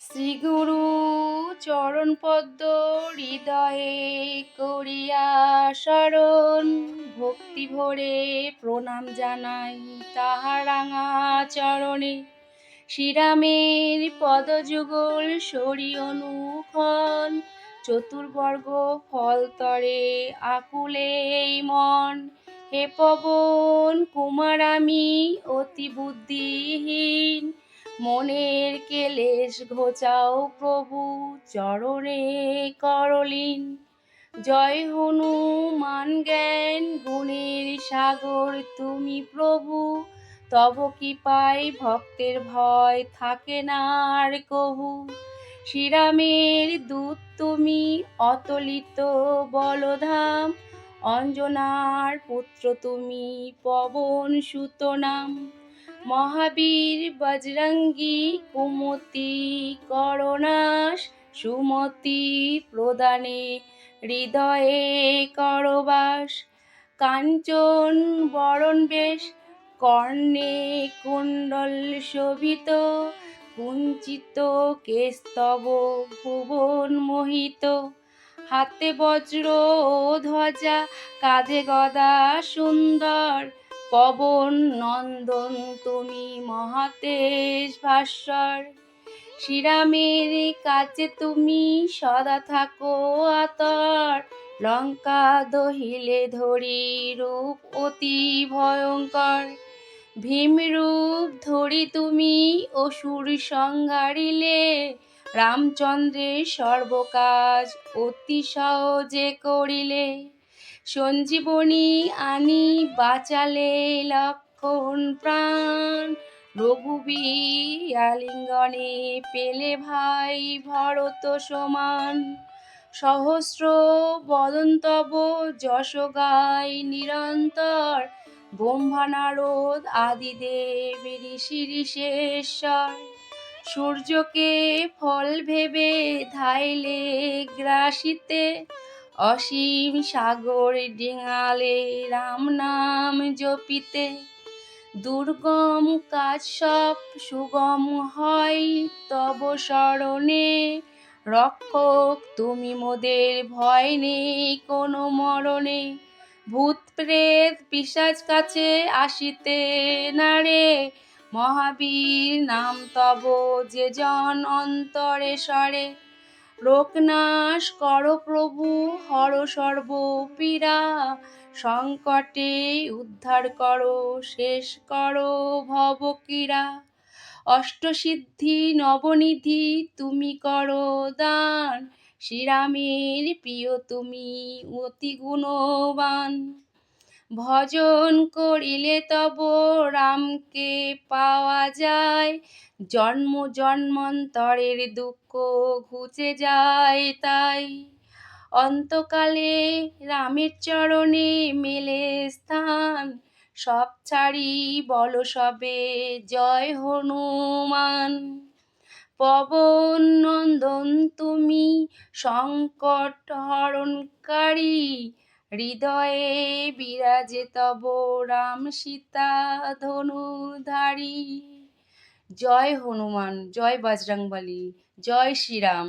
শ্রীগুরু চরণ পদ্ম হৃদয়ে করিয়া শরণ, ভক্তি ভরে প্রণাম জানাই তাহার রাঙা চরণে। শ্রীরামের পদযুগল সরি অনুক্ষণ, চতুর্বর্গ ফল তরে আকুলে এই মন। হে পবন কুমার আমি অতি বুদ্ধিহীন, মনের কেলেশ ঘোচাও প্রভু চরণে করলীন। জয় হনুমান জ্ঞান গুণের সাগর তুমি প্রভু, তব কৃপায় ভক্তের ভয় থাকে না আর কভু। শ্রীরামের দূত তুমি অতলিত বলধাম, অঞ্জনার পুত্র তুমি পবন সুত নাম। মহাবীর বজরঙ্গী কুমতি করনাশ, সুমতি প্রদানে হৃদয়ে করবাস। কাঞ্চন বরণ বেশ কর্ণে কুণ্ডল শোভিত, কুঞ্চিত কেস্তব ভুবন মোহিত। হাতে বজ্র ও ধ্বজা কাঁধে গদা সুন্দর, পবন নন্দন তুমি মহাতেজ ভাস্বর। শ্রীরামের কাছে তুমি সদা থাকো আতর, লঙ্কা দহিলে ধরি রূপ অতি ভয়ঙ্কর। ভীম রূপ ধরি তুমি অসুর সংহারিলে, রামচন্দ্রের সর্বকাজ অতি সহজে করিলে। সঞ্জীবনী আনি বাঁচালে লক্ষণ প্রাণ, রঘুবীর আলিঙ্গনে পেলে ভাই ভরত সমান। সহস্র বদন তব যশ গাই নিরন্তর, ব্রহ্মা নারদ আদিদেব ঋষি ঋষেশ্বর। সূর্যকে ফল ভেবে ধাইলে গ্রাসিতে, অসীম সাগর ডিঙালে রাম নাম জপিতে। দুর্গম কাজ সব সুগম হয় তব শরণে, রক্ষক তুমি মোদের ভয় নেই কোনো মরণে। ভূত প্রেত পিশাচ কাছে আসিতে না রে, মহাবীর নাম তব যে জন অন্তরে সরে। লোকনাশ কর প্রভু হর সর্ব পীড়া, সংকটে উদ্ধার করো শেষ করো ভবক্রীড়া। অষ্টসিদ্ধি নবনিধি তুমি করো দান, শ্রীরামের প্রিয় তুমি অতি গুণবান। ভজন করিলে তব রামকে পাওয়া যায়, জন্ম জন্মান্তরের দুঃখ ঘুচে যায় তাই। অন্তকালে রামের চরণে মেলে স্থান, সব ছাড়ি বলো সবে জয় হনুমান। পবন নন্দন তুমি সংকট হরণকারী, হৃদয়ে বিরাজে তব রাম সীতা ধনুধারী। জয় হনুমান, জয় বজরংবলী, জয় শ্রীরাম।